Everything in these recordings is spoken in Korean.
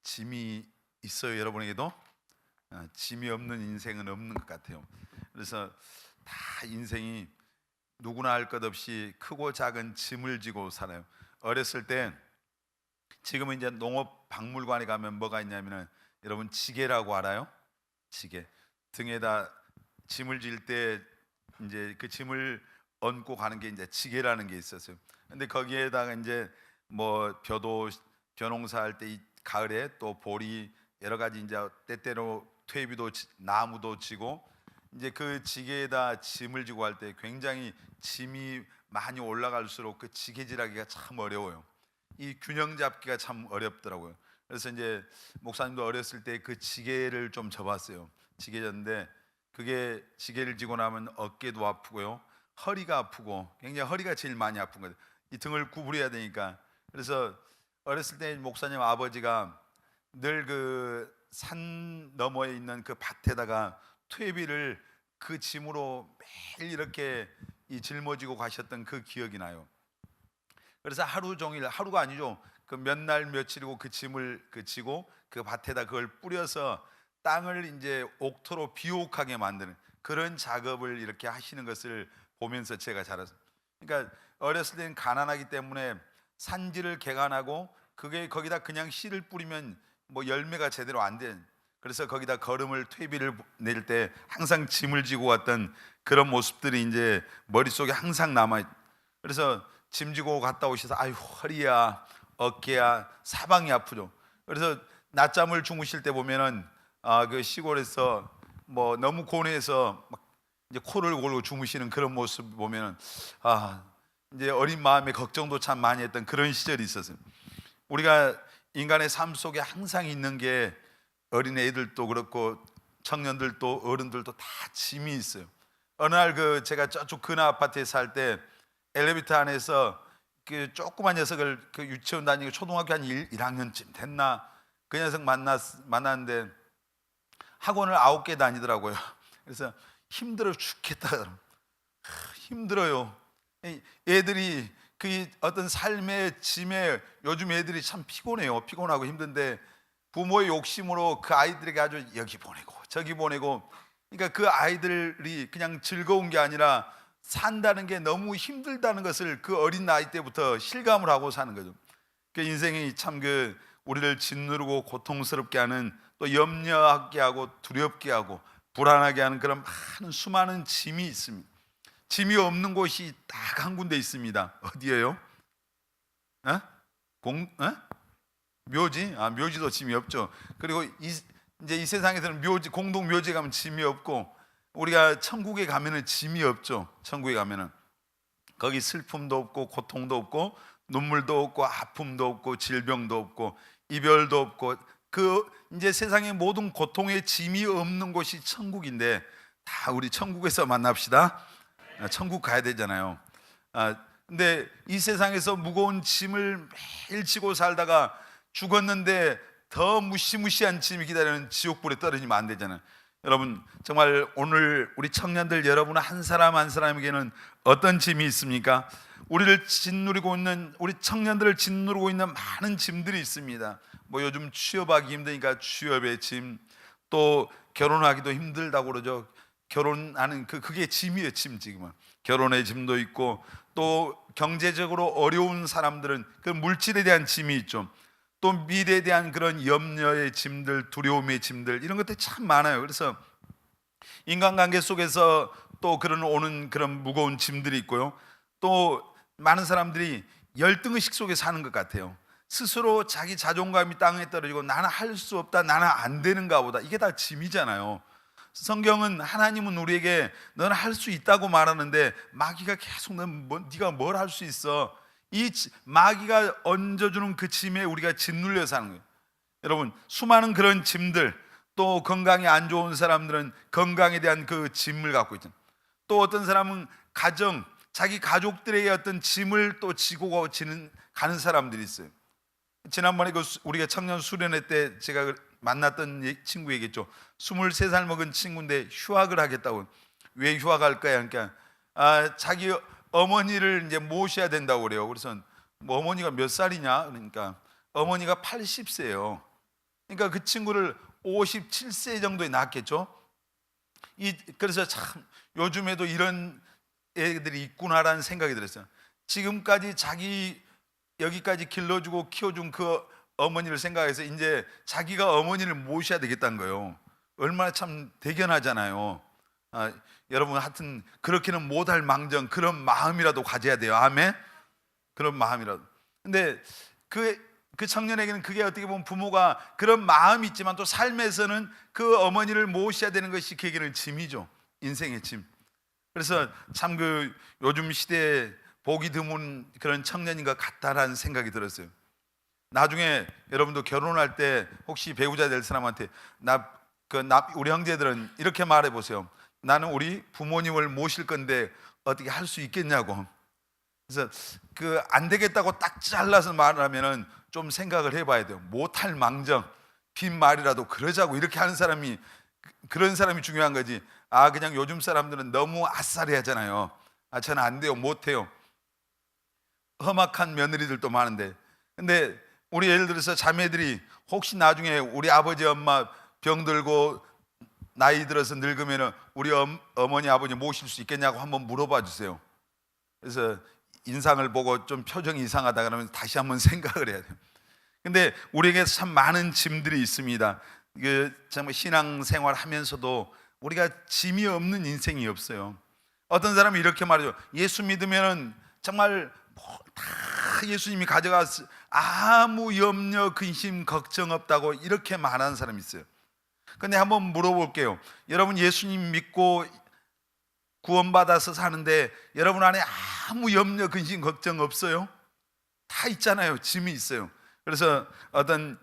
짐이 있어요. 여러분에게도 짐이 없는 인생은 없는 것 같아요. 그래서 다 인생이 누구나 할 것 없이 크고 작은 짐을 지고 살아요. 어렸을 때, 지금은 이제 농업박물관에 가면 뭐가 있냐면은, 여러분 지게라고 알아요? 지게. 등에다 짐을 질 때 이제 그 짐을 얹고 가는 게 이제 지게라는 게 있었어요. 근데 거기에다가 이제 뭐 벼농사 할 때 이 가을에 또 보리 여러 가지 이제 때때로 퇴비도 나무도 지고, 이제 그 지게에다 짐을 지고 할 때 굉장히 짐이 많이 올라갈수록 그 지게질하기가 참 어려워요. 이 균형 잡기가 참 어렵더라고요. 그래서 이제 목사님도 어렸을 때 그 지게를 좀 져봤어요. 지게 졌는데, 그게 지게를 지고 나면 어깨도 아프고요, 허리가 아프고, 굉장히 허리가 제일 많이 아픈 거예요. 이 등을 구부려야 되니까. 그래서 어렸을 때 목사님 아버지가 늘 그 산 너머에 있는 그 밭에다가 퇴비를 그 짐으로 매일 이렇게 짊어지고 가셨던 그 기억이 나요. 그래서 하루 종일, 하루가 아니죠, 그 몇 날 며칠이고 그 짐을 지고 그 밭에다 그걸 뿌려서 땅을 이제 옥토로 비옥하게 만드는 그런 작업을 이렇게 하시는 것을 보면서 제가 자랐어요. 그러니까 어렸을 때는 가난하기 때문에 산지를 개간하고, 그게 거기다 그냥 씨를 뿌리면 뭐 열매가 제대로 안 된, 그래서 거기다 거름을 퇴비를 낼 때 항상 짐을 지고 왔던 그런 모습들이 이제 머릿속에 항상 남아. 그래서 짐 지고 갔다 오셔서 아유 허리야 어깨야 사방이 아프죠. 그래서 낮잠을 주무실 때 보면은 그 시골에서 뭐 너무 고뇌해서 막 이제 코를 골고 주무시는 그런 모습 보면은 이제 어린 마음에 걱정도 참 많이 했던 그런 시절이 있었어요. 우리가 인간의 삶 속에 항상 있는 게, 어린 애들도 그렇고 청년들도 어른들도 다 짐이 있어요. 어느 날 제가 저쪽 근하 아파트에 살 때 엘리베이터 안에서 그 조그만 녀석을, 그 유치원 다니고 초등학교 한 1학년쯤 됐나, 그 녀석 만났는데 학원을 9개 다니더라고요. 그래서 힘들어 죽겠다. 힘들어요. 애들이 그 어떤 삶의 짐에, 요즘 애들이 참 피곤해요. 피곤하고 힘든데 부모의 욕심으로 그 아이들에게 아주 여기 보내고 저기 보내고, 그러니까 그 아이들이 그냥 즐거운 게 아니라 산다는 게 너무 힘들다는 것을 그 어린 나이 때부터 실감을 하고 사는 거죠. 그 인생이 참 우리를 짓누르고 고통스럽게 하는, 또 염려하게 하고 두렵게 하고 불안하게 하는 그런 많은 수많은 짐이 있습니다. 짐이 없는 곳이 딱 한 군데 있습니다. 어디예요? 묘지? 묘지도 짐이 없죠. 그리고 이제 이 세상에서는 공동 묘지에 가면 짐이 없고, 우리가 천국에 가면은 짐이 없죠. 천국에 가면은 거기 슬픔도 없고 고통도 없고 눈물도 없고 아픔도 없고 질병도 없고 이별도 없고, 그 이제 세상의 모든 고통의 짐이 없는 곳이 천국인데, 다 우리 천국에서 만납시다. 천국 가야 되잖아요. 근데 이 세상에서 무거운 짐을 매일 지고 살다가 죽었는데 더 무시무시한 짐이 기다리는 지옥불에 떨어지면 안 되잖아요. 여러분, 정말 오늘 우리 청년들 여러분 한 사람 한 사람에게는 어떤 짐이 있습니까? 우리를 짓누르고 있는, 우리 청년들을 짓누르고 있는 많은 짐들이 있습니다. 뭐 요즘 취업하기 힘드니까 취업의 짐, 또 결혼하기도 힘들다고 그러죠. 결혼하는 그게 짐이에요. 짐. 지금은 결혼의 짐도 있고, 또 경제적으로 어려운 사람들은 그 물질에 대한 짐이 있죠. 또 미래에 대한 그런 염려의 짐들, 두려움의 짐들, 이런 것들이 참 많아요. 그래서 인간관계 속에서 또 오는 그런 무거운 짐들이 있고요. 또 많은 사람들이 열등의식 속에 사는 것 같아요. 스스로 자기 자존감이 땅에 떨어지고 나는 할 수 없다, 나는 안 되는가 보다, 이게 다 짐이잖아요. 성경은, 하나님은 우리에게 너는 할 수 있다고 말하는데 마귀가 계속 네가 뭘 할 수 있어, 이 마귀가 얹어주는 그 짐에 우리가 짓눌려 사는 거예요. 여러분, 수많은 그런 짐들, 또 건강이 안 좋은 사람들은 건강에 대한 그 짐을 갖고 있잖아요. 또 어떤 사람은 자기 가족들에게 어떤 짐을 또 지고 가는 사람들이 있어요. 지난번에 우리가 청년 수련회 때 제가 만났던 친구 얘기했죠. 23살 먹은 친구인데 휴학을 하겠다고. 왜 휴학할까요? 그러니까 자기 어머니를 이제 모셔야 된다고 그래요. 그래서 뭐 어머니가 몇 살이냐? 그러니까 어머니가 80세예요. 그러니까 그 친구를 57세 정도에 낳았겠죠. 그래서 참 요즘에도 이런 애들이 있구나라는 생각이 들었어요. 지금까지 자기 여기까지 길러주고 키워준 그 어머니를 생각해서 이제 자기가 어머니를 모셔야 되겠다는 거예요. 얼마나 참 대견하잖아요. 여러분 하여튼 그렇게는 못할 망정 그런 마음이라도 가져야 돼요. 아멘. 그런 마음이라도. 근데 그 청년에게는 그게 어떻게 보면 부모가 그런 마음이 있지만 또 삶에서는 그 어머니를 모셔야 되는 것이 그에게는 짐이죠. 인생의 짐. 그래서 참 그 요즘 시대에 보기 드문 그런 청년인 것 같다라는 생각이 들었어요. 나중에 여러분도 결혼할 때 혹시 배우자 될 사람한테 우리 형제들은 이렇게 말해 보세요. 나는 우리 부모님을 모실 건데 어떻게 할 수 있겠냐고. 그래서 그 안 되겠다고 딱 잘라서 말하면은 좀 생각을 해봐야 돼요. 못할 망정 빈말이라도 그러자고 이렇게 하는 사람이 그런 사람이 중요한 거지. 그냥 요즘 사람들은 너무 아싸리 하잖아요. 저는 안 돼요, 못 해요. 험악한 며느리들도 많은데. 근데 우리 예를 들어서 자매들이 혹시 나중에 우리 아버지 엄마 병들고 나이 들어서 늙으면 우리 어머니 아버지 모실 수 있겠냐고 한번 물어봐 주세요. 그래서 인상을 보고 좀 표정이 이상하다 그러면 다시 한번 생각을 해야 돼요. 근데 우리에게 참 많은 짐들이 있습니다. 정말 신앙생활 하면서도 우리가 짐이 없는 인생이 없어요. 어떤 사람이 이렇게 말해요. 예수 믿으면 정말 다 예수님이 가져가서 아무 염려, 근심, 걱정 없다고 이렇게 말하는 사람이 있어요. 근데 한번 물어볼게요. 여러분 예수님 믿고 구원받아서 사는데 여러분 안에 아무 염려, 근심, 걱정 없어요? 다 있잖아요. 짐이 있어요. 그래서 어떤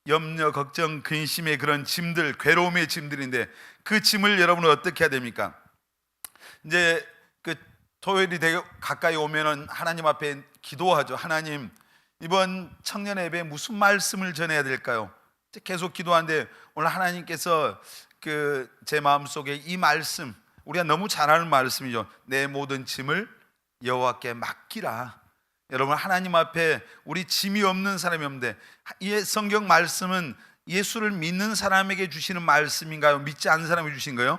염려, 걱정, 근심의 그런 짐들, 괴로움의 짐들인데 그 짐을 여러분은 어떻게 해야 됩니까? 이제 그 토요일이 되게 가까이 오면은 하나님 앞에 기도하죠. 하나님, 이번 청년 예배에 무슨 말씀을 전해야 될까요? 계속 기도하는데 오늘 하나님께서 제 마음속에 이 말씀, 우리가 너무 잘 아는 말씀이죠. 내 모든 짐을 여호와께 맡기라. 여러분 하나님 앞에 우리 짐이 없는 사람이 없는데 이 성경 말씀은 예수를 믿는 사람에게 주시는 말씀인가요? 믿지 않는 사람에게 주신 거예요?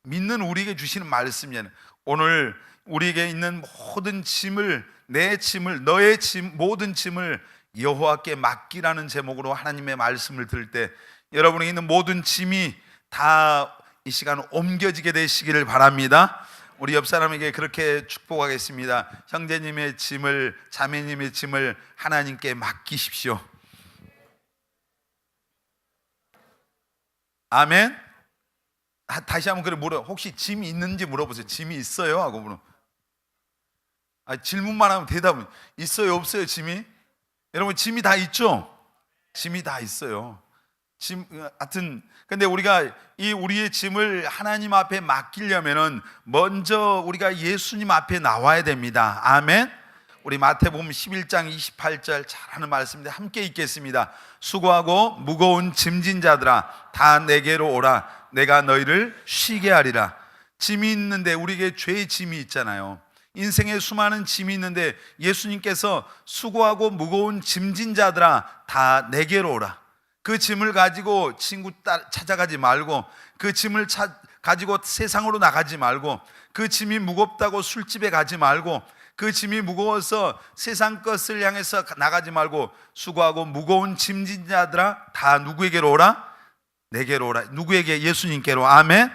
믿는 우리에게 주시는 말씀이에요. 오늘 우리에게 있는 모든 짐을, 내 짐을, 너의 짐, 모든 짐을 여호와께 맡기라는 제목으로 하나님의 말씀을 들을 때 여러분에게 있는 모든 짐이 다 이 시간 옮겨지게 되시기를 바랍니다. 우리 옆 사람에게 그렇게 축복하겠습니다. 형제님의 짐을, 자매님의 짐을 하나님께 맡기십시오. 아멘. 다시 한번 혹시 짐이 있는지 물어보세요. 짐이 있어요? 하고 물어. 질문만 하면 대답은 있어요, 없어요? 짐이? 여러분 짐이 다 있죠? 짐이 다 있어요. 하여튼 근데 우리가 이 우리의 짐을 하나님 앞에 맡기려면은 먼저 우리가 예수님 앞에 나와야 됩니다. 아멘. 우리 마태복음 11장 28절 잘하는 말씀인데 함께 읽겠습니다. 수고하고 무거운 짐진 자들아 다 내게로 오라. 내가 너희를 쉬게 하리라. 짐이 있는데 우리에게 죄의 짐이 있잖아요. 인생에 수많은 짐이 있는데 예수님께서 수고하고 무거운 짐진 자들아 다 내게로 오라. 그 짐을 가지고 친구 찾아가지 말고 그 짐을 가지고 세상으로 나가지 말고 그 짐이 무겁다고 술집에 가지 말고 그 짐이 무거워서 세상 것을 향해서 나가지 말고 수고하고 무거운 짐진 자들아 다 누구에게로 오라? 내게로 오라. 누구에게? 예수님께로. 아멘.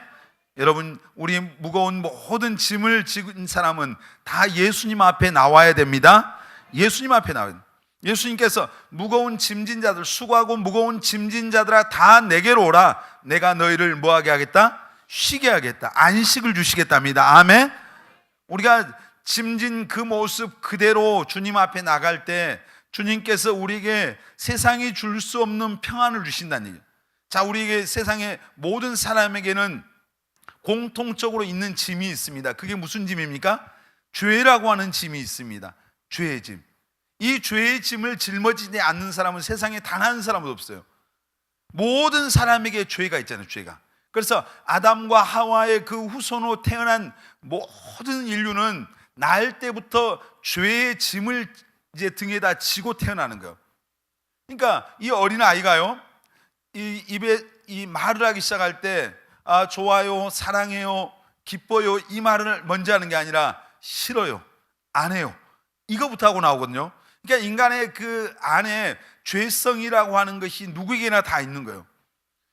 여러분 우리 무거운 모든 짐을 지은 사람은 다 예수님 앞에 나와야 됩니다. 예수님 앞에 나와야 됩니다. 예수님께서 무거운 짐진 자들, 수고하고 무거운 짐진 자들아 다 내게로 오라. 내가 너희를 뭐하게 하겠다? 쉬게 하겠다. 안식을 주시겠답니다. 아멘. 우리가 짐진 그 모습 그대로 주님 앞에 나갈 때 주님께서 우리에게 세상이 줄 수 없는 평안을 주신다는 얘기예요. 자, 우리에게 세상의 모든 사람에게는 공통적으로 있는 짐이 있습니다. 그게 무슨 짐입니까? 죄라고 하는 짐이 있습니다. 죄의 짐. 이 죄의 짐을 짊어지지 않는 사람은 세상에 단 한 사람도 없어요. 모든 사람에게 죄가 있잖아요. 죄가. 그래서 아담과 하와의 그 후손으로 태어난 모든 인류는 날 때부터 죄의 짐을 이제 등에다 지고 태어나는 거예요. 그러니까 이 어린 아이가요, 이 입에 이 말을 하기 시작할 때 좋아요, 사랑해요, 기뻐요 이 말을 먼저 하는 게 아니라 싫어요, 안 해요 이거부터 하고 나오거든요. 그러니까 인간의 그 안에 죄성이라고 하는 것이 누구에게나 다 있는 거예요.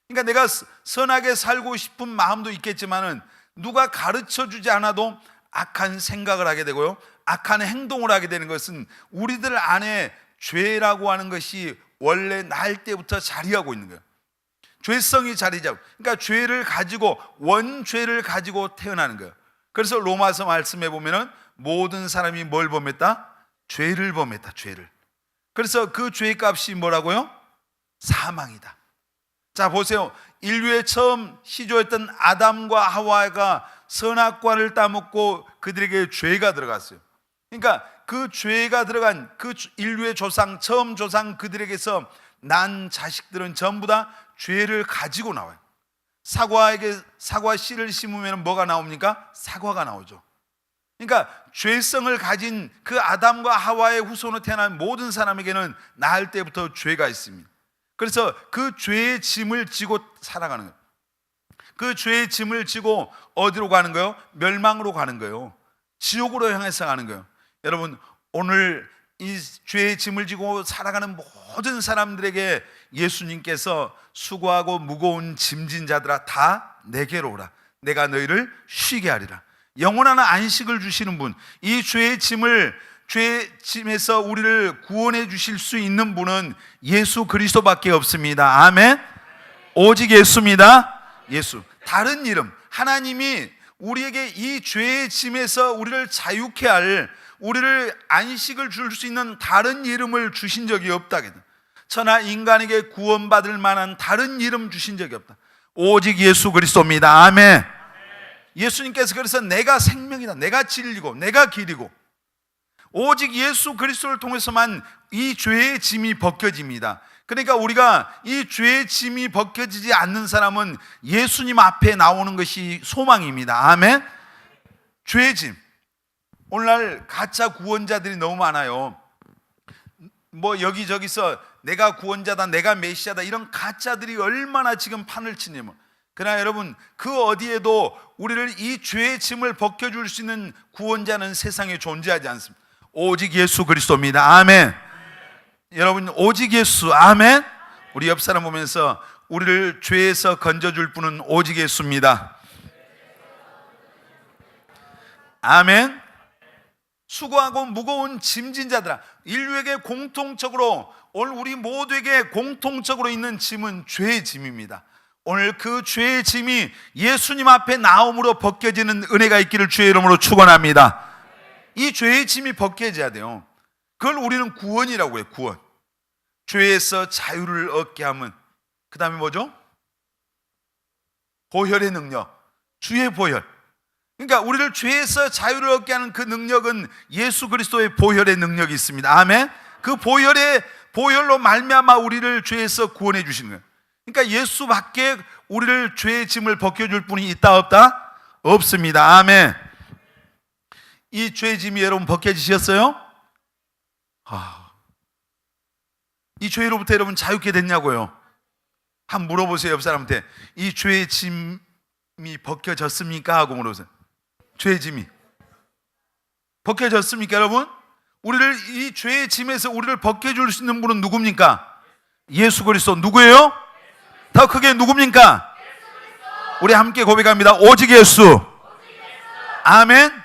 그러니까 내가 선하게 살고 싶은 마음도 있겠지만은 누가 가르쳐 주지 않아도 악한 생각을 하게 되고요, 악한 행동을 하게 되는 것은 우리들 안에 죄라고 하는 것이 원래 날 때부터 자리하고 있는 거예요. 죄성이 자리잡고, 그러니까 죄를 가지고, 원죄를 가지고 태어나는 거예요. 그래서 로마서 말씀해 보면은 모든 사람이 뭘 범했다? 죄를 범했다, 죄를. 그래서 그 죄의 값이 뭐라고요? 사망이다. 자 보세요, 인류의 처음 시조했던 아담과 하와가 선악과를 따먹고 그들에게 죄가 들어갔어요. 그러니까 그 죄가 들어간 그 인류의 조상, 처음 조상 그들에게서 난 자식들은 전부 다 죄를 가지고 나와요. 사과에게 사과 씨를 심으면 뭐가 나옵니까? 사과가 나오죠. 그러니까 죄성을 가진 그 아담과 하와의 후손으로 태어난 모든 사람에게는 낳을 때부터 죄가 있습니다. 그래서 그 죄의 짐을 지고 살아가는 거예요. 그 죄의 짐을 지고 어디로 가는 거예요? 멸망으로 가는 거예요. 지옥으로 향해서 가는 거예요. 여러분, 오늘 이 죄의 짐을 지고 살아가는 모든 사람들에게 예수님께서 수고하고 무거운 짐진 자들아 다 내게로 오라, 내가 너희를 쉬게 하리라. 영원한 안식을 주시는 분, 이 죄의 짐에서 우리를 구원해 주실 수 있는 분은 예수 그리스도밖에 없습니다. 아멘. 오직 예수입니다. 예수. 다른 이름, 하나님이 우리에게 이 죄의 짐에서 우리를 자유케 할, 우리를 안식을 줄 수 있는 다른 이름을 주신 적이 없다. 천하 인간에게 구원받을 만한 다른 이름 주신 적이 없다. 오직 예수 그리스도입니다. 아멘. 예수님께서 그래서 내가 생명이다, 내가 진리고 내가 길이고, 오직 예수 그리스도를 통해서만 이 죄의 짐이 벗겨집니다. 그러니까 우리가 이 죄의 짐이 벗겨지지 않는 사람은 예수님 앞에 나오는 것이 소망입니다. 아멘. 죄의 짐. 오늘날 가짜 구원자들이 너무 많아요. 뭐 여기저기서 내가 구원자다, 내가 메시아다, 이런 가짜들이 얼마나 지금 판을 치냐면, 그러나 여러분, 그 어디에도 우리를 이 죄의 짐을 벗겨줄 수 있는 구원자는 세상에 존재하지 않습니다. 오직 예수 그리스도입니다. 아멘. 여러분, 오직 예수. 아멘. 우리 옆 사람 보면서 우리를 죄에서 건져줄 분은 오직 예수입니다. 아멘. 수고하고 무거운 짐진 자들아, 인류에게 공통적으로, 오늘 우리 모두에게 공통적으로 있는 짐은 죄의 짐입니다. 오늘 그 죄의 짐이 예수님 앞에 나옴으로 벗겨지는 은혜가 있기를 주의 이름으로 축원합니다. 이 죄의 짐이 벗겨져야 돼요. 그걸 우리는 구원이라고 해요. 구원. 죄에서 자유를 얻게 하면, 그 다음에 뭐죠? 보혈의 능력, 주의 보혈. 그러니까 우리를 죄에서 자유를 얻게 하는 그 능력은 예수 그리스도의 보혈의 능력이 있습니다. 아멘. 그 보혈로 말미암아 우리를 죄에서 구원해 주시는 거예요. 그러니까 예수밖에 우리를 죄의 짐을 벗겨줄 분이 있다 없다? 없습니다. 아멘. 이 죄의 짐이 여러분 벗겨지셨어요? 이 죄로부터 여러분 자유케 됐냐고요? 한번 물어보세요. 옆 사람한테. 이 죄의 짐이 벗겨졌습니까? 하고 물어보세요. 죄의 짐이 벗겨졌습니까 여러분? 우리를 이 죄의 짐에서 우리를 벗겨줄 수 있는 분은 누굽니까? 예수 그리스도. 누구예요? 더 크게 누굽니까? 우리 함께 고백합니다. 오직 예수. 아멘.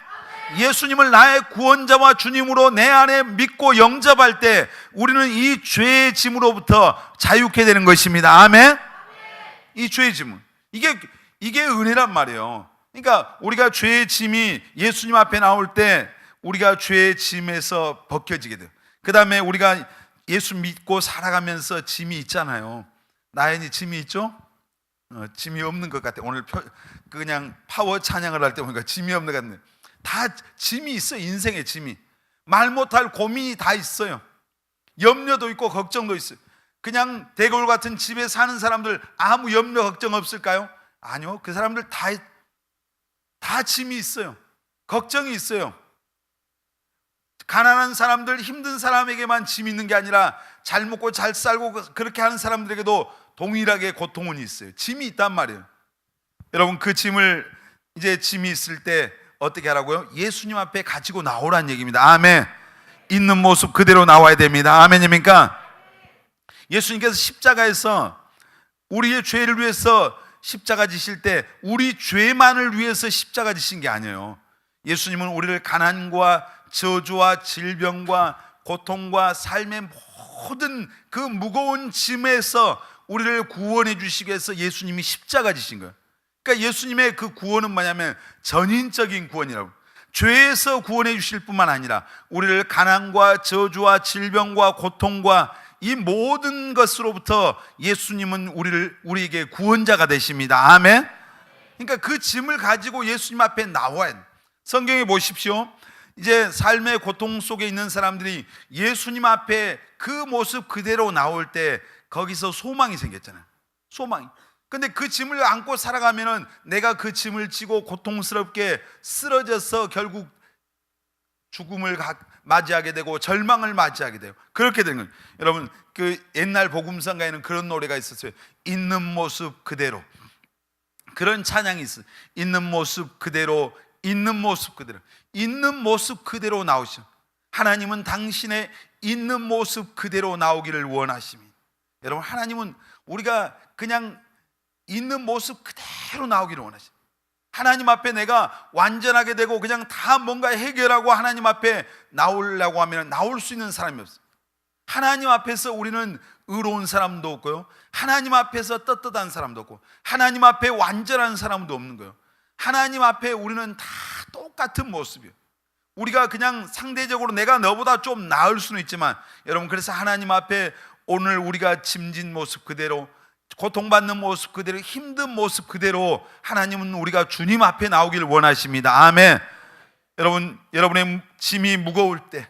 예수님을 나의 구원자와 주님으로 내 안에 믿고 영접할 때 우리는 이 죄의 짐으로부터 자유케 되는 것입니다. 아멘. 이 죄의 짐은 이게 은혜란 말이에요. 그러니까 우리가 죄의 짐이 예수님 앞에 나올 때 우리가 죄의 짐에서 벗겨지게 돼요. 그 다음에 우리가 예수 믿고 살아가면서 짐이 있잖아요. 나연이 짐이 있죠? 짐이 없는 것 같아. 오늘 그냥 파워 찬양을 할 때 보니까 짐이 없는 것 같네. 다 짐이 있어요. 인생의 짐이. 말 못할 고민이 다 있어요. 염려도 있고 걱정도 있어요. 그냥 대골 같은 집에 사는 사람들 아무 염려 걱정 없을까요? 아니요. 그 사람들 다 짐이 있어요. 걱정이 있어요. 가난한 사람들, 힘든 사람에게만 짐이 있는 게 아니라 잘 먹고 잘 살고 그렇게 하는 사람들에게도 동일하게 고통은 있어요. 짐이 있단 말이에요. 여러분, 그 짐을 이제 짐이 있을 때 어떻게 하라고요? 예수님 앞에 가지고 나오라는 얘기입니다. 아멘. 있는 모습 그대로 나와야 됩니다. 아멘입니까? 예수님께서 십자가에서 우리의 죄를 위해서 십자가 지실 때 우리 죄만을 위해서 십자가 지신 게 아니에요. 예수님은 우리를 가난과 저주와 질병과 고통과 삶의 모든 그 무거운 짐에서 우리를 구원해 주시기 위해서 예수님이 십자가 지신 거예요. 그러니까 예수님의 그 구원은 뭐냐면 전인적인 구원이라고. 죄에서 구원해 주실 뿐만 아니라 우리를 가난과 저주와 질병과 고통과 이 모든 것으로부터 예수님은 우리에게 구원자가 되십니다. 아멘. 그러니까 그 짐을 가지고 예수님 앞에 나와야 돼요. 성경에 보십시오. 이제 삶의 고통 속에 있는 사람들이 예수님 앞에 그 모습 그대로 나올 때 거기서 소망이 생겼잖아요. 소망이. 근데 그 짐을 안고 살아가면은 내가 그 짐을 지고 고통스럽게 쓰러져서 결국 죽음을 맞이하게 되고 절망을 맞이하게 돼요. 그렇게 되는 거예요. 여러분, 그 옛날 복음성가에는 그런 노래가 있었어요. 있는 모습 그대로. 그런 찬양이 있어요. 있는 모습 그대로, 있는 모습 그대로. 있는 모습 그대로 나오셔. 하나님은 당신의 있는 모습 그대로 나오기를 원하십니다. 여러분, 하나님은 우리가 그냥 있는 모습 그대로 나오기를 원하십니다. 하나님 앞에 내가 완전하게 되고 그냥 다 뭔가 해결하고 하나님 앞에 나오려고 하면 나올 수 있는 사람이 없어요. 하나님 앞에서 우리는 의로운 사람도 없고요, 하나님 앞에서 떳떳한 사람도 없고, 하나님 앞에 완전한 사람도 없는 거예요. 하나님 앞에 우리는 다 똑같은 모습이에요. 우리가 그냥 상대적으로 내가 너보다 좀 나을 수는 있지만, 여러분, 그래서 하나님 앞에 오늘 우리가 짐진 모습 그대로, 고통받는 모습 그대로, 힘든 모습 그대로 하나님은 우리가 주님 앞에 나오기를 원하십니다. 아멘. 여러분, 여러분의 짐이 무거울 때,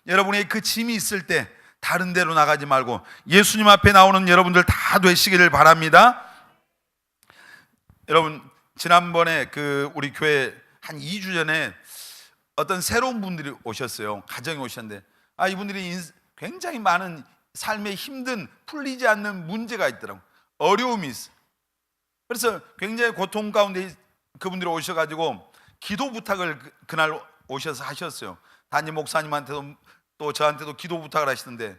여러분의 그 짐이 있을 때 다른 데로 나가지 말고 예수님 앞에 나오는 여러분들 다 되시기를 바랍니다. 여러분, 지난번에 우리 교회 한 2주 전에 어떤 새로운 분들이 오셨어요. 가정에 오셨는데, 이분들이 굉장히 많은 삶에 힘든, 풀리지 않는 문제가 있더라고요. 어려움이 있어요. 그래서 굉장히 고통 가운데 그분들이 오셔가지고 기도 부탁을 그날 오셔서 하셨어요. 담임 목사님한테도 또 저한테도 기도 부탁을 하시던데,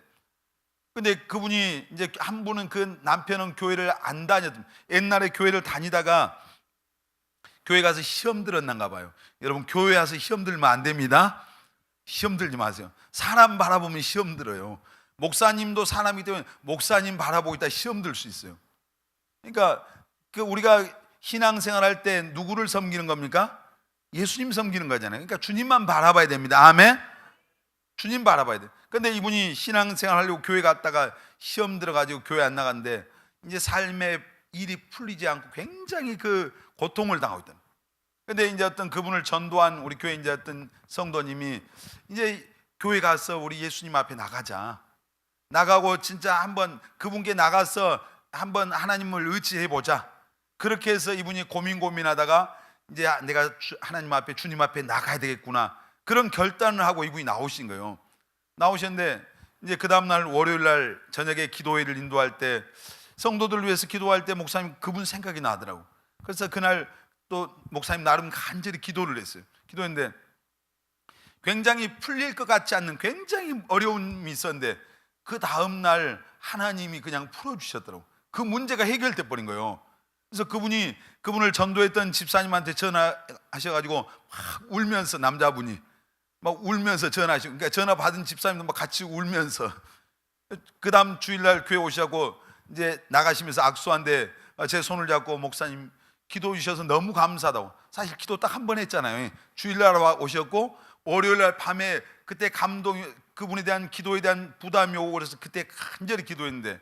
근데 그분이 이제 한 분은 그 남편은 교회를 안 다녔던, 옛날에 교회를 다니다가 교회 가서 시험 들었는가 봐요. 여러분, 교회 와서 시험 들면 안 됩니다. 시험 들지 마세요. 사람 바라보면 시험 들어요. 목사님도 사람이기 때문에 목사님 바라보고 있다 시험 들 수 있어요. 그러니까 우리가 신앙생활 할 때 누구를 섬기는 겁니까? 예수님 섬기는 거잖아요. 그러니까 주님만 바라봐야 됩니다. 아멘. 주님 바라봐야 돼요. 근데 이분이 신앙생활 하려고 교회 갔다가 시험 들어가지고 교회 안 나갔는데 이제 삶의 일이 풀리지 않고 굉장히 그 고통을 당하고 있다. 근데 이제 어떤 그분을 전도한 우리 교회 이제 어떤 성도님이 이제 교회 가서 우리 예수님 앞에 나가자. 나가고 진짜 한번 그분께 나가서 한번 하나님을 의지해 보자. 그렇게 해서 이분이 고민하다가 이제 내가 하나님 앞에, 주님 앞에 나가야 되겠구나, 그런 결단을 하고 이분이 나오신 거예요. 나오셨는데 이제 그 다음날 월요일 날 저녁에 기도회를 인도할 때, 성도들을 위해서 기도할 때 목사님 그분 생각이 나더라고. 그래서 그날 또 목사님 나름 간절히 기도를 했어요. 기도했는데 굉장히 풀릴 것 같지 않는 굉장히 어려움이 있었는데 그 다음날 하나님이 그냥 풀어주셨더라고. 그 문제가 해결돼 버린 거예요. 그래서 그분을 전도했던 집사님한테 전화하셔가지고 막 울면서, 남자분이 막 울면서 전화하시고, 그러니까 전화 받은 집사님도 막 같이 울면서, 그 다음 주일날 교회 오시고 이제 나가시면서 악수한데 제 손을 잡고, 목사님 기도 주셔서 너무 감사하다고. 사실 기도 딱 한 번 했잖아요. 주일날 오셨고 월요일날 밤에 그때 감동이, 그분에 대한 기도에 대한 부담이 오고 그래서 그때 간절히 기도했는데,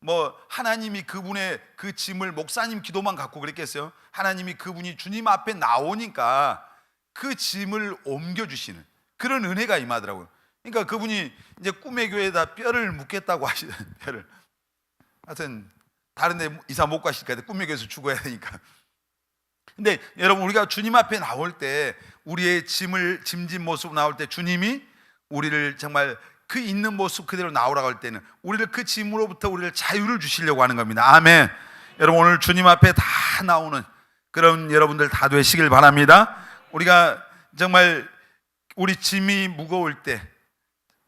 뭐 하나님이 그분의 그 짐을, 목사님 기도만 갖고 그랬겠어요? 하나님이 그분이 주님 앞에 나오니까 그 짐을 옮겨주시는 그런 은혜가 임하더라고요. 그러니까 그분이 이제 꿈의 교회에다 뼈를 묻겠다고 하시는, 뼈를. 하여튼 다른 데 이사 못 가실 거예요. 꿈의 교회에서 죽어야 되니까. 근데 여러분, 우리가 주님 앞에 나올 때, 우리의 짐진 모습으로 나올 때 주님이 우리를 정말 그 있는 모습 그대로 나오라고 할 때는 우리를 그 짐으로부터 우리를 자유를 주시려고 하는 겁니다. 아멘. 여러분 오늘 주님 앞에 다 나오는 그런 여러분들 다 되시길 바랍니다. 우리가 정말 우리 짐이 무거울 때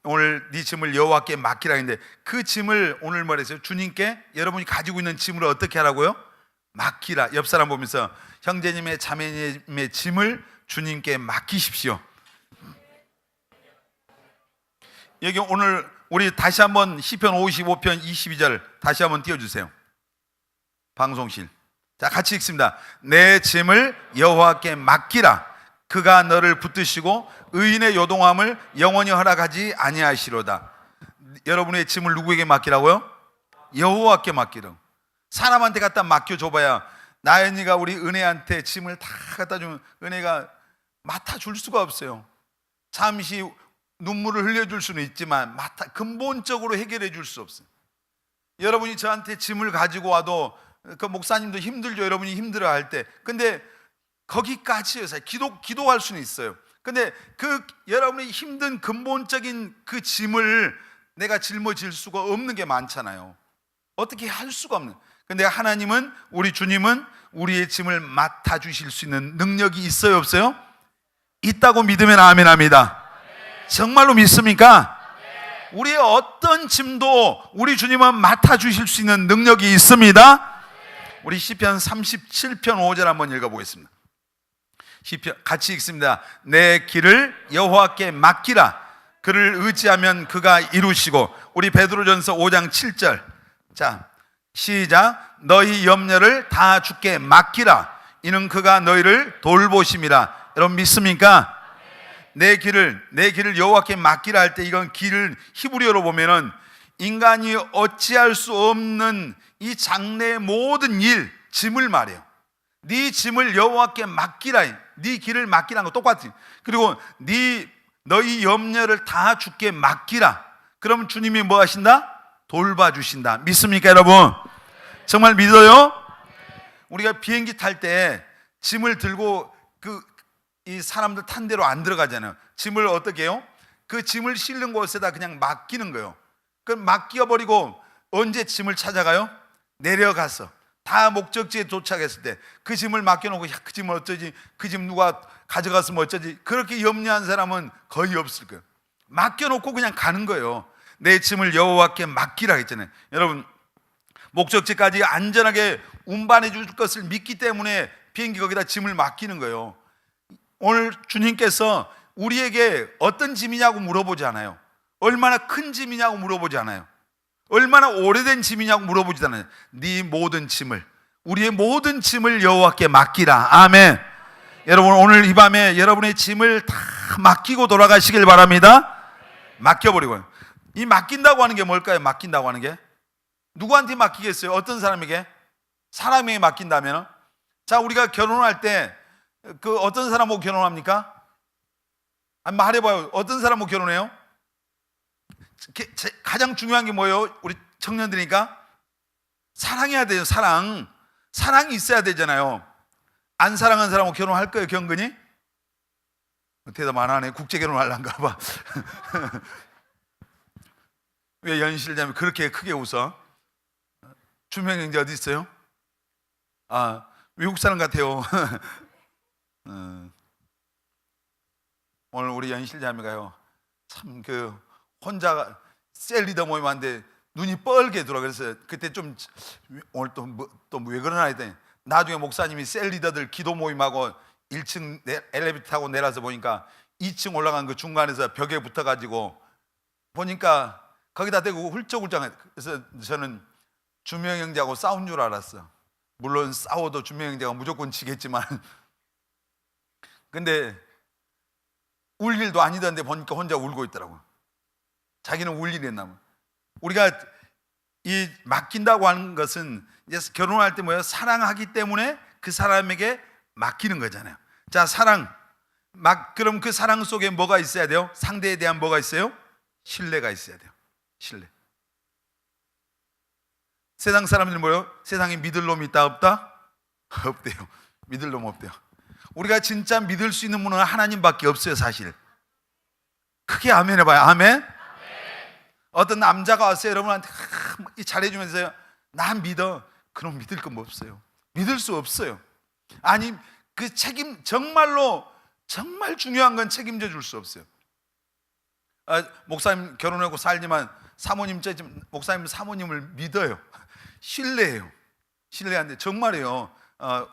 오늘 네 짐을 여호와께 맡기라 했는데 그 짐을 오늘 말했어요. 주님께 여러분이 가지고 있는 짐을 어떻게 하라고요? 맡기라. 옆 사람 보면서 형제님의 자매님의 짐을 주님께 맡기십시오. 여기 오늘 우리 다시 한번 시편 55편 22절 다시 한번 띄워주세요. 방송실. 자, 같이 읽습니다. 내 짐을 여호와께 맡기라. 그가 너를 붙드시고 의인의 요동함을 영원히 허락하지 아니하시로다. 여러분의 짐을 누구에게 맡기라고요? 여호와께 맡기라고. 사람한테 갖다 맡겨줘봐야 나연이가 우리 은혜한테 짐을 다 갖다 주면 은혜가 맡아줄 수가 없어요. 잠시 눈물을 흘려줄 수는 있지만 근본적으로 해결해 줄 수 없어요. 여러분이 저한테 짐을 가지고 와도 그 목사님도 힘들죠. 여러분이 힘들어할 때. 근데 거기까지요. 기도할 수는 있어요. 근데 그 여러분의 힘든 근본적인 그 짐을 내가 짊어질 수가 없는 게 많잖아요. 어떻게 할 수가 없는. 근데 하나님은, 우리 주님은 우리의 짐을 맡아주실 수 있는 능력이 있어요, 없어요? 있다고 믿으면 아멘 합니다. 정말로 믿습니까? 우리의 어떤 짐도 우리 주님은 맡아주실 수 있는 능력이 있습니다. 우리 시편 37편 5절 한번 읽어보겠습니다. 시편 같이 읽습니다. 내 길을 여호와께 맡기라. 그를 의지하면 그가 이루시고. 우리 베드로전서 5장 7절. 자, 시작. 너희 염려를 다 주께 맡기라. 이는 그가 너희를 돌보심이라. 여러분 믿습니까? 내 길을 여호와께 맡기라 할 때 이건 길을 히브리어로 보면은 인간이 어찌할 수 없는 이 장래의 모든 일, 짐을 말해요. 네 짐을 여호와께 맡기라. 네 길을 맡기라는 거 똑같지. 그리고 너희 염려를 다 주께 맡기라. 그러면 주님이 뭐 하신다? 돌봐주신다. 믿습니까 여러분? 정말 믿어요? 우리가 비행기 탈 때 짐을 들고 이 사람들 탄 대로 안 들어가잖아요. 짐을 어떻게 해요? 그 짐을 실는 곳에다 그냥 맡기는 거예요. 그럼 맡겨버리고 언제 짐을 찾아가요? 내려가서 다 목적지에 도착했을 때 그 짐을 맡겨놓고 그 짐은 어쩌지? 그 짐 누가 가져갔으면 어쩌지? 그렇게 염려한 사람은 거의 없을 거예요. 맡겨놓고 그냥 가는 거예요. 내 짐을 여호와께 맡기라 했잖아요. 여러분 목적지까지 안전하게 운반해 줄 것을 믿기 때문에 비행기 거기다 짐을 맡기는 거예요. 오늘 주님께서 우리에게 어떤 짐이냐고 물어보지 않아요. 얼마나 큰 짐이냐고 물어보지 않아요. 얼마나 오래된 짐이냐고 물어보지 않아요. 네 모든 짐을, 우리의 모든 짐을 여호와께 맡기라. 아멘. 여러분 오늘 이 밤에 여러분의 짐을 다 맡기고 돌아가시길 바랍니다. 맡겨버리고요. 이 맡긴다고 하는 게 뭘까요? 맡긴다고 하는 게 누구한테 맡기겠어요? 어떤 사람에게? 사람에게 맡긴다면? 자, 우리가 결혼할 때 그 어떤 사람하고 결혼합니까? 말해봐요. 어떤 사람하고 결혼해요? 가장 중요한 게 뭐예요? 우리 청년들이니까 사랑해야 돼요. 사랑이 있어야 되잖아요. 안 사랑하는 사람하고 결혼할 거예요? 경근이? 대답 안 하네. 국제 결혼하려는가 봐. 왜 연실자면 그렇게 크게 웃어? 주명형제 어디 있어요? 아, 외국 사람 같아요. 오늘 우리 연실자매가요, 참 혼자 셀 리더 모임 하는데 눈이 뻘게 들어. 그래서 그때 좀 오늘 또 왜 그러나 했더니 나중에 목사님이 셀 리더들 기도 모임하고 1층 엘리베이터 타고 내려서 보니까 2층 올라간 그 중간에서 벽에 붙어가지고 보니까 거기다 대고 훌쩍훌쩍. 그래서 저는 주명 형제하고 싸운 줄 알았어. 물론 싸워도 주명 형제가 무조건 지겠지만 근데 울 일도 아니던데 보니까 혼자 울고 있더라고요. 자기는 울 일이 있나 봐. 우리가 이 맡긴다고 하는 것은 이제 결혼할 때 뭐예요? 사랑하기 때문에 그 사람에게 맡기는 거잖아요. 자, 그럼 그 사랑 속에 뭐가 있어야 돼요? 상대에 대한 뭐가 있어요? 신뢰가 있어야 돼요. 신뢰. 세상 사람들은 뭐예요? 세상에 믿을 놈이 있다 없다? 없대요. 믿을 놈 없대요. 우리가 진짜 믿을 수 있는 분은 하나님밖에 없어요. 사실 크게 아멘 해봐요. 아멘. 어떤 남자가 왔어요. 여러분한테 잘해주면서요, 나 믿어. 그럼 믿을 건 뭐 없어요. 믿을 수 없어요. 아니, 그 책임, 정말로 정말 중요한 건 책임져 줄 수 없어요. 목사님 결혼하고 살지만 사모님, 목사님 사모님을 믿어요. 신뢰해요. 신뢰하는데 정말이에요.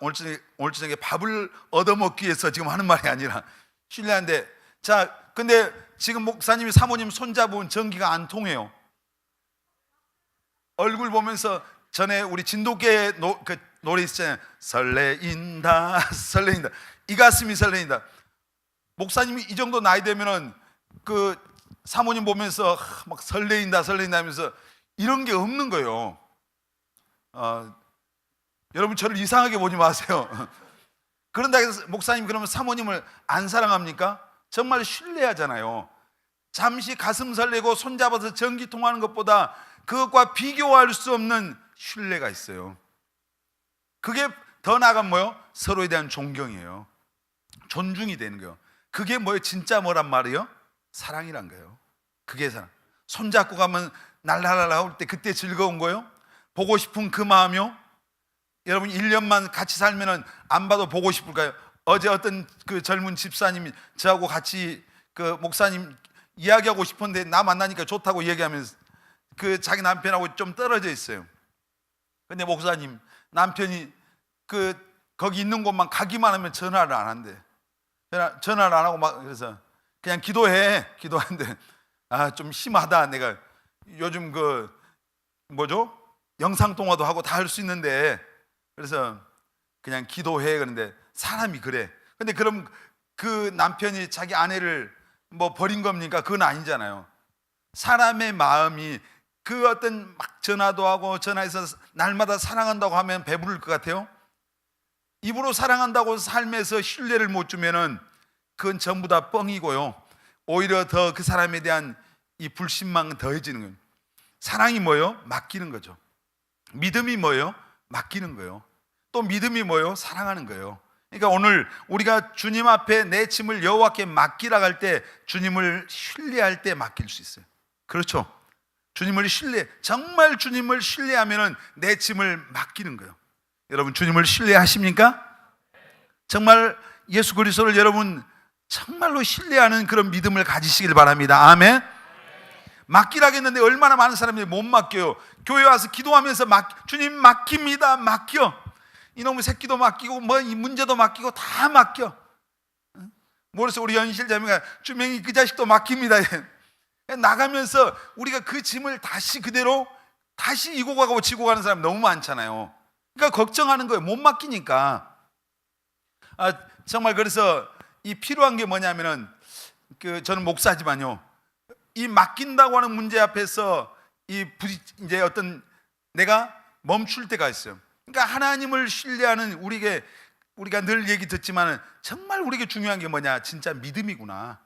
오늘 저녁에 밥을 얻어먹기 위해서 지금 하는 말이 아니라 신뢰하는데, 자, 근데 지금 목사님이 사모님 손잡으면 전기가 안 통해요. 얼굴 보면서 전에 우리 진돗개 그 노래 있잖아요. 설레인다 설레인다, 이 가슴이 설레인다. 목사님이 이 정도 나이 되면은 그 사모님 보면서 막 설레인다 설레인다 하면서 이런 게 없는 거예요. 여러분 저를 이상하게 보지 마세요. 그런다 해서 목사님 그러면 사모님을 안 사랑합니까? 정말 신뢰하잖아요. 잠시 가슴 설레고 손잡아서 전기 통하는 것보다 그것과 비교할 수 없는 신뢰가 있어요. 그게 더 나아가면 뭐예요? 서로에 대한 존경이에요. 존중이 되는 거예요. 그게 뭐예요? 진짜 뭐란 말이에요? 사랑이란 거예요. 그게 사랑. 손잡고 가면 날라라라 할 때 그때 즐거운 거예요. 보고 싶은 그 마음이요. 여러분 1년만 같이 살면은 안 봐도 보고 싶을까요? 어제 어떤 그 젊은 집사님이 저하고 같이 그 목사님 이야기하고 싶은데 나 만나니까 좋다고 얘기하면서 그 자기 남편하고 좀 떨어져 있어요. 근데 목사님 남편이 그 거기 있는 곳만 가기만 하면 전화를 안 한대. 전화를 안 하고 막 그래서 그냥 기도하는데 좀 심하다. 내가 요즘 그 뭐죠? 영상 통화도 하고 다 할 수 있는데 그래서 그냥 기도해. 그런데 사람이 그래. 근데 그럼 그 남편이 자기 아내를 뭐 버린 겁니까? 그건 아니잖아요. 사람의 마음이 그 어떤 막 전화도 하고 전화해서 날마다 사랑한다고 하면 배부를 것 같아요? 입으로 사랑한다고 삶에서 신뢰를 못 주면은 그건 전부 다 뻥이고요. 오히려 더 그 사람에 대한 이 불신망은 더해지는 거예요. 사랑이 뭐예요? 맡기는 거죠. 믿음이 뭐예요? 맡기는 거예요. 또 믿음이 뭐예요? 사랑하는 거예요. 그러니까 오늘 우리가 주님 앞에 내 짐을 여호와께 맡기라 할 때 주님을 신뢰할 때 맡길 수 있어요. 그렇죠? 주님을 정말 주님을 신뢰하면은 내 짐을 맡기는 거예요. 여러분 주님을 신뢰하십니까? 정말 예수 그리스도를 여러분 정말로 신뢰하는 그런 믿음을 가지시길 바랍니다. 아멘. 맡기라겠는데 얼마나 많은 사람들이 못 맡겨요. 교회 와서 기도하면서 주님 맡깁니다. 맡겨. 이놈의 새끼도 맡기고 뭐 이 문제도 맡기고 다 맡겨. 모르겠어. 우리 연실자매가 주명이 그 자식도 맡깁니다. 나가면서 우리가 그 짐을 다시 그대로 다시 이고 가고 지고 가는 사람 너무 많잖아요. 그러니까 걱정하는 거예요. 못 맡기니까. 정말 그래서 이 필요한 게 뭐냐면은 저는 목사지만요. 이 맡긴다고 하는 문제 앞에서 이제 어떤 내가 멈출 때가 있어요. 그러니까 하나님을 신뢰하는 우리가 늘 얘기 듣지만은 정말 우리에게 중요한 게 뭐냐? 진짜 믿음이구나.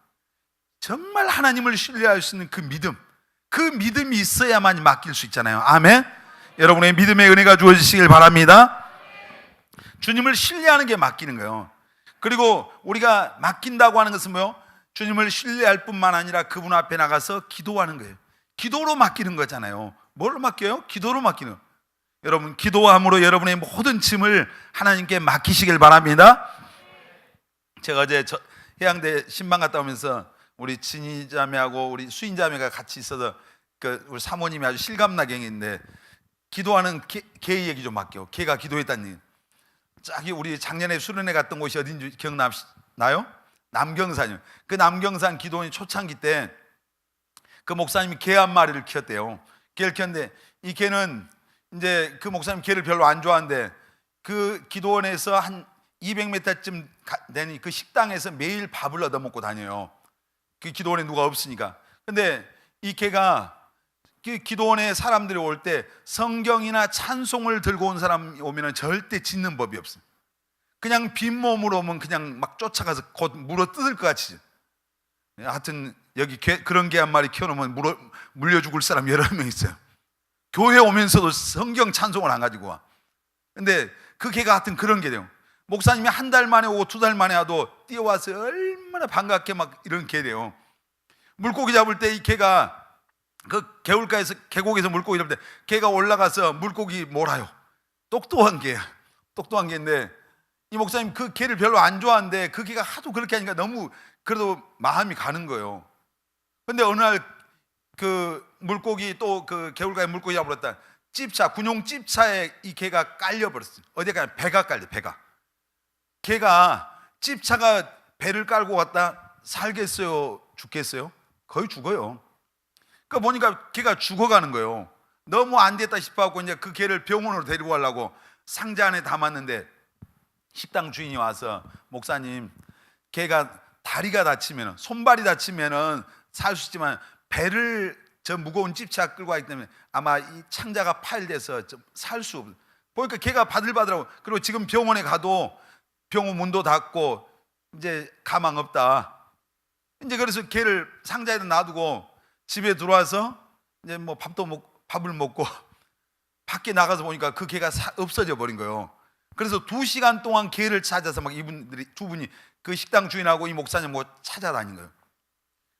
정말 하나님을 신뢰할 수 있는 그 믿음이 있어야만 맡길 수 있잖아요. 아멘. 여러분의 믿음의 은혜가 주어지시길 바랍니다. 주님을 신뢰하는 게 맡기는 거예요. 그리고 우리가 맡긴다고 하는 것은 뭐요? 주님을 신뢰할 뿐만 아니라 그분 앞에 나가서 기도하는 거예요. 기도로 맡기는 거잖아요. 뭘로 맡겨요? 기도로 맡기는 거예요. 여러분 기도함으로 여러분의 모든 짐을 하나님께 맡기시길 바랍니다. 제가 어제 해양대 신방 갔다 오면서 우리 진희 자매하고 우리 수인 자매가 같이 있어서 우리 사모님이 아주 실감나게인데 기도하는 걔 얘기 좀 맡겨. 걔가 기도했다는 얘기. 저기 우리 작년에 수련회 갔던 곳이 어딘지 기억나요? 남경산이요. 그 남경산 기도원이 초창기 때 그 목사님이 개 한 마리를 키웠대요. 개를 키웠는데 이 개는 이제 그 목사님 개를 별로 안 좋아하는데 그 기도원에서 한 200m쯤 되는 그 식당에서 매일 밥을 얻어 먹고 다녀요. 그 기도원에 누가 없으니까. 근데 이 개가 그 기도원에 사람들이 올 때 성경이나 찬송을 들고 온 사람 오면은 절대 짖는 법이 없어요. 그냥 빈몸으로 오면 그냥 막 쫓아가서 곧 물어 뜯을 것 같이. 하여튼 여기 그런 개 한 마리 키워놓으면 물려 죽을 사람 여러 명 있어요. 교회 오면서도 성경 찬송을 안 가지고 와. 근데 그 개가 하여튼 그런 게 돼요. 목사님이 한 달 만에 오고 2달 만에 와도 뛰어와서 얼마나 반갑게 막 이런 개 돼요. 물고기 잡을 때 이 개가 그 개울가에서 계곡에서 물고기 잡을 때 개가 올라가서 물고기 몰아요. 똑똑한 개야. 똑똑한 개인데 이 목사님 그 개를 별로 안 좋아하는데 그 개가 하도 그렇게 하니까 너무 그래도 마음이 가는 거예요. 근데 어느 날 그 물고기 또 그 개울가에 물고기 잡으러 갔다 찝차, 군용 찝차에 이 개가 깔려버렸어요. 어디에 가냐? 배가 깔려. 배가. 개가 찝차가 배를 깔고 갔다 살겠어요? 죽겠어요? 거의 죽어요. 그러니까 보니까 개가 죽어가는 거예요. 너무 안 됐다 싶어갖고 이제 그 개를 병원으로 데리고 가려고 상자 안에 담았는데 식당 주인이 와서 목사님, 개가 다리가 다치면, 손발이 다치면은 살 수 있지만 배를 저 무거운 찝차 끌고 가기 때문에 아마 이 창자가 파열돼서 좀 살 수 없어요. 보니까 개가 바들바들하고, 그리고 지금 병원에 가도 병원 문도 닫고 이제 가망 없다. 이제 그래서 개를 상자에다 놔두고 집에 들어와서 이제 뭐 밥을 먹고 밖에 나가서 보니까 그 개가 없어져 버린 거예요. 그래서 2시간 동안 개를 찾아서 막 이분들이 두 분이 그 식당 주인하고 이 목사님 뭐 찾아다닌 거예요.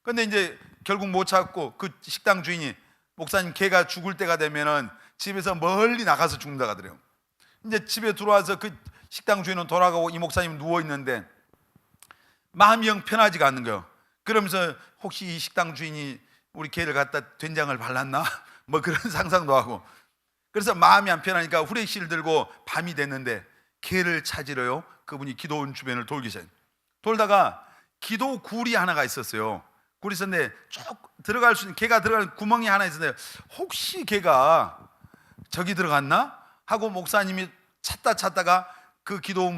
근데 이제 결국 못 찾고 그 식당 주인이 목사님 개가 죽을 때가 되면은 집에서 멀리 나가서 죽는다 하더래요. 이제 집에 들어와서 그 식당 주인은 돌아가고 이 목사님 누워 있는데 마음이 영 편하지가 않는 거예요. 그러면서 혹시 이 식당 주인이 우리 개를 갖다 된장을 발랐나? 뭐 그런 상상도 하고, 그래서 마음이 안 편하니까 후레쉬를 들고 밤이 됐는데 개를 찾으러요 그분이 기도원 주변을 돌기 시작해요. 돌다가 기도 굴이 하나가 있었어요. 굴이 있었는데 쭉 들어갈 수 있는, 개가 들어가는 구멍이 하나 있었는데 혹시 개가 저기 들어갔나? 하고 목사님이 찾다가 그 기도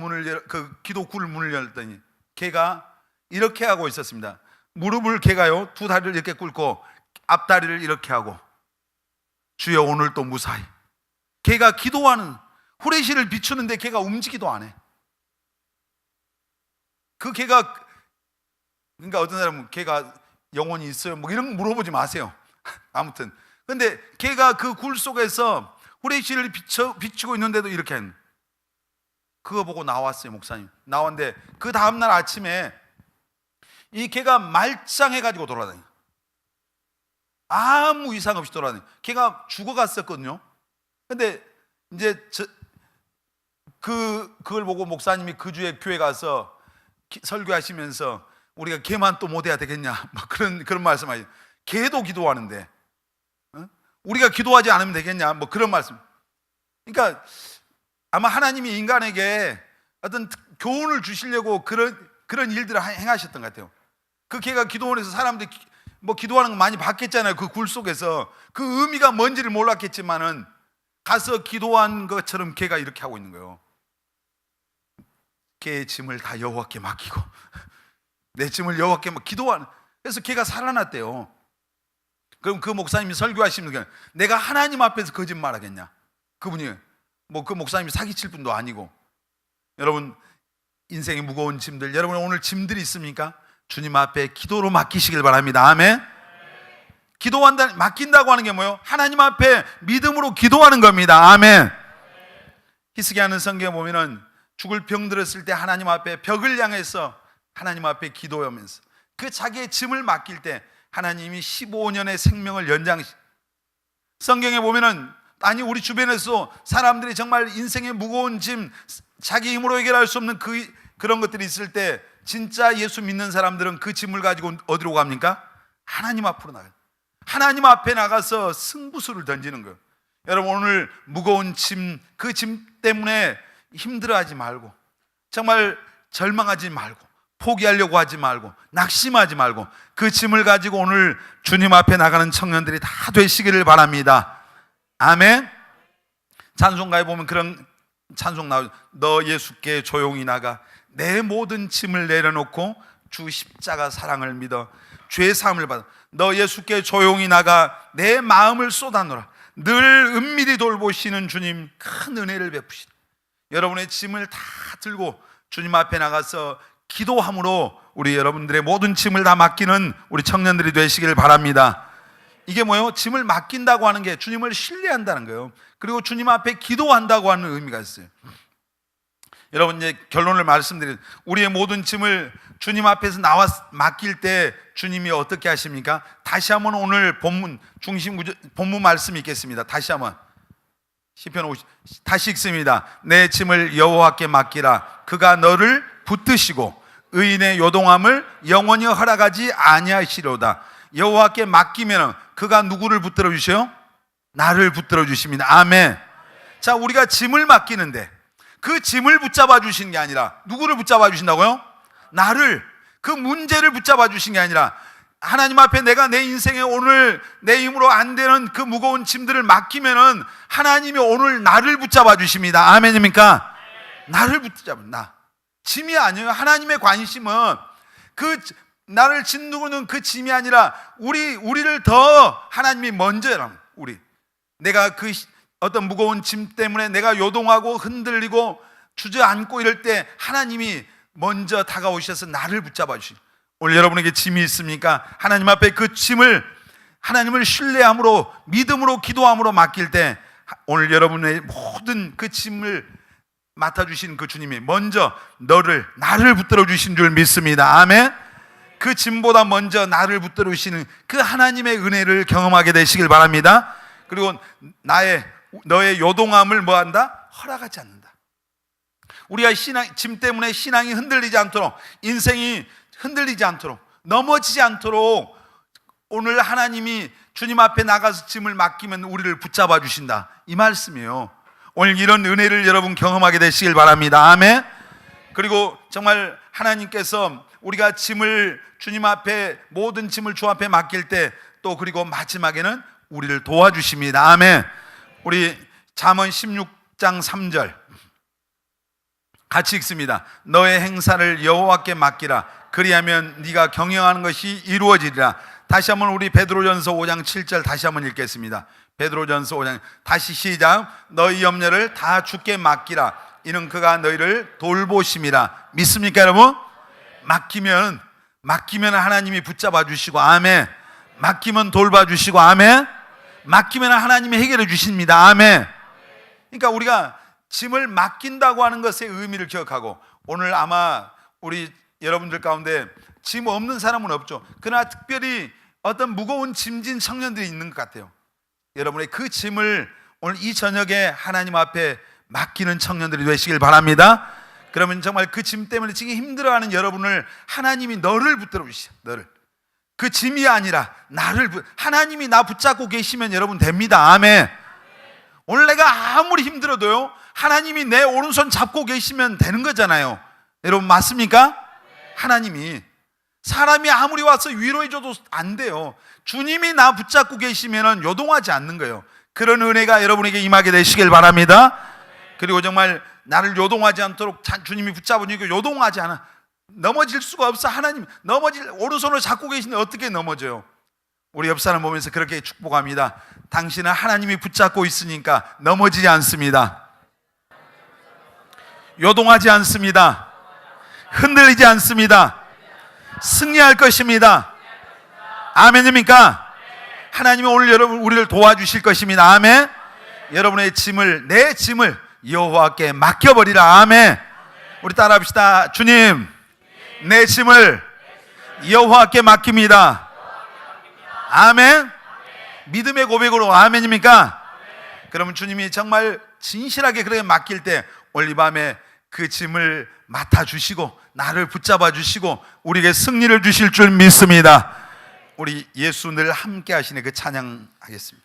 굴 문을 열었더니 개가 이렇게 하고 있었습니다. 무릎을 개가요 2다리를 이렇게 꿇고 앞다리를 이렇게 하고 주여 오늘도 무사히. 개가 기도하는, 후레쉬를 비추는데 개가 움직이도 안 해. 그 개가, 그러니까 어떤 사람은 개가 영혼이 있어요 뭐 이런 거 물어보지 마세요. 아무튼 근데 개가 그 굴 속에서 후레쉬를 비추고 있는데도 이렇게 하는, 그거 보고 나왔어요. 목사님 나왔는데 그 다음날 아침에 이 개가 말짱해가지고 돌아다녀요. 아무 이상 없이 돌아다녀요. 개가 죽어갔었거든요. 근데 이제 그걸 보고 목사님이 그 주에 교회 가서 설교하시면서 우리가 개만 또 못해야 되겠냐 막 그런 말씀하시죠. 개도 기도하는데 우리가 기도하지 않으면 되겠냐 뭐 그런 말씀. 그러니까 아마 하나님이 인간에게 어떤 교훈을 주시려고 그런 일들을 행하셨던 것 같아요. 그 개가 기도원에서 사람들이 뭐 기도하는 거 많이 봤겠잖아요. 그 굴 속에서 그 의미가 뭔지를 몰랐겠지만은 가서 기도한 것처럼 개가 이렇게 하고 있는 거예요. 개의 짐을 다 여호와께 맡기고 내 짐을 여호와께 기도하는. 그래서 개가 살아났대요. 그럼 그 목사님이 설교하시는 게 내가 하나님 앞에서 거짓말하겠냐? 그분이 뭐 그 목사님이 사기칠 분도 아니고. 여러분 인생의 무거운 짐들, 여러분 오늘 짐들이 있습니까? 주님 앞에 기도로 맡기시길 바랍니다. 아멘. 기도한다, 맡긴다고 하는 게 뭐예요? 하나님 앞에 믿음으로 기도하는 겁니다. 아멘. 히스기야는 성경에 보면은 죽을 병 들었을 때 하나님 앞에 벽을 향해서 하나님 앞에 기도하면서 그 자기의 짐을 맡길 때 하나님이 15년의 생명을 연장시. 성경에 보면은 아니 우리 주변에서 사람들이 정말 인생의 무거운 짐 자기 힘으로 해결할 수 없는 그런 것들이 있을 때 진짜 예수 믿는 사람들은 그 짐을 가지고 어디로 갑니까? 하나님 앞으로 나가요. 하나님 앞에 나가서 승부수를 던지는 거예요. 여러분 오늘 무거운 짐, 그 짐 때문에 힘들어하지 말고, 정말 절망하지 말고, 포기하려고 하지 말고, 낙심하지 말고 그 짐을 가지고 오늘 주님 앞에 나가는 청년들이 다 되시기를 바랍니다. 아멘. 찬송가에 보면 그런 찬송 나오죠. 너 예수께 조용히 나가 내 모든 짐을 내려놓고 주 십자가 사랑을 믿어 죄 사함을 받아. 너 예수께 조용히 나가 내 마음을 쏟아놓으라. 늘 은밀히 돌보시는 주님 큰 은혜를 베푸시라. 여러분의 짐을 다 들고 주님 앞에 나가서 기도함으로 우리 여러분들의 모든 짐을 다 맡기는 우리 청년들이 되시길 바랍니다. 이게 뭐예요? 짐을 맡긴다고 하는 게 주님을 신뢰한다는 거예요. 그리고 주님 앞에 기도한다고 하는 의미가 있어요. 여러분 이제 결론을 말씀드리면 우리의 모든 짐을 주님 앞에서 나와 맡길 때 주님이 어떻게 하십니까? 다시 한번 오늘 본문 중심 구절 본문 말씀 읽겠습니다. 다시 한번 시편 50 다시 읽습니다. 내 짐을 여호와께 맡기라. 그가 너를 붙드시고 의인의 요동함을 영원히 허락하지 아니하시려다. 여호와께 맡기면 그가 누구를 붙들어 주셔요? 나를 붙들어 주십니다. 아멘. 자, 우리가 짐을 맡기는데 그 짐을 붙잡아 주신 게 아니라 누구를 붙잡아 주신다고요? 나를, 그 문제를 붙잡아 주신 게 아니라 하나님 앞에 내가 내 인생에 오늘 내 힘으로 안 되는 그 무거운 짐들을 맡기면은 하나님이 오늘 나를 붙잡아 주십니다. 아멘입니까? 나를 붙잡은 나. 짐이 아니에요. 하나님의 관심은 그 나를 짓누르는 그 짐이 아니라 우리를 더 하나님이 먼저 내가 그 어떤 무거운 짐 때문에 내가 요동하고 흔들리고 주저앉고 이럴 때 하나님이 먼저 다가오셔서 나를 붙잡아 주시. 오늘 여러분에게 짐이 있습니까? 하나님 앞에 그 짐을 하나님을 신뢰함으로 믿음으로 기도함으로 맡길 때 오늘 여러분의 모든 그 짐을 맡아주신 그 주님이 먼저 나를 붙들어 주신 줄 믿습니다. 아멘. 그 짐보다 먼저 나를 붙들어 주시는 그 하나님의 은혜를 경험하게 되시길 바랍니다. 그리고 너의 요동함을 뭐한다? 허락하지 않는다. 우리가 짐 때문에 신앙이 흔들리지 않도록, 인생이 흔들리지 않도록, 넘어지지 않도록 오늘 하나님이 주님 앞에 나가서 짐을 맡기면 우리를 붙잡아 주신다, 이 말씀이에요. 오늘 이런 은혜를 여러분 경험하게 되시길 바랍니다. 아멘. 그리고 정말 하나님께서 우리가 주님 앞에 모든 짐을 주 앞에 맡길 때 또 그리고 마지막에는 우리를 도와주십니다. 아멘. 우리 잠언 16장 3절 같이 읽습니다. 너의 행사를 여호와께 맡기라. 그리하면 네가 경영하는 것이 이루어지리라. 다시 한번 우리 베드로전서 5장 7절 다시 한번 읽겠습니다. 베드로전서 5장 다시 시작. 너희 염려를 다 주께 맡기라. 이는 그가 너희를 돌보심이라. 믿습니까 여러분? 맡기면 하나님이 붙잡아 주시고, 아멘. 맡기면 돌봐 주시고, 아멘. 맡기면 하나님이 해결해 주십니다. 아멘. 그러니까 우리가 짐을 맡긴다고 하는 것의 의미를 기억하고, 오늘 아마 우리 여러분들 가운데 짐 없는 사람은 없죠. 그러나 특별히 어떤 무거운 짐진 청년들이 있는 것 같아요. 여러분의 그 짐을 오늘 이 저녁에 하나님 앞에 맡기는 청년들이 되시길 바랍니다. 그러면 정말 그 짐 때문에 지금 힘들어하는 여러분을 하나님이 너를 붙들어 주시죠. 그 짐이 아니라 하나님이 나 붙잡고 계시면 여러분 됩니다. 아멘. 오늘 내가 아무리 힘들어도요, 하나님이 내 오른손 잡고 계시면 되는 거잖아요. 여러분 맞습니까? 하나님이, 사람이 아무리 와서 위로해줘도 안 돼요. 주님이 나 붙잡고 계시면 요동하지 않는 거예요. 그런 은혜가 여러분에게 임하게 되시길 바랍니다. 그리고 정말 나를 요동하지 않도록 주님이 붙잡으니까 요동하지 않아. 넘어질 수가 없어. 하나님 오른손을 잡고 계시는데 어떻게 넘어져요? 우리 옆 사람 보면서 그렇게 축복합니다. 당신은 하나님이 붙잡고 있으니까 넘어지지 않습니다. 요동하지 않습니다. 흔들리지 않습니다. 승리할 것입니다. 아멘입니까? 하나님이 오늘 우리를 도와주실 것입니다. 아멘. 여러분의 내 짐을 여호와께 맡겨버리라. 아멘. 우리 따라합시다. 주님, 내 짐을 여호와께 맡깁니다. 아멘. 믿음의 고백으로 아멘입니까? 그러면 주님이 정말 진실하게 그렇게 맡길 때 오늘 이 밤에 그 짐을 맡아주시고 나를 붙잡아 주시고 우리에게 승리를 주실 줄 믿습니다. 우리 예수 늘 함께 하시는 그 찬양 하겠습니다.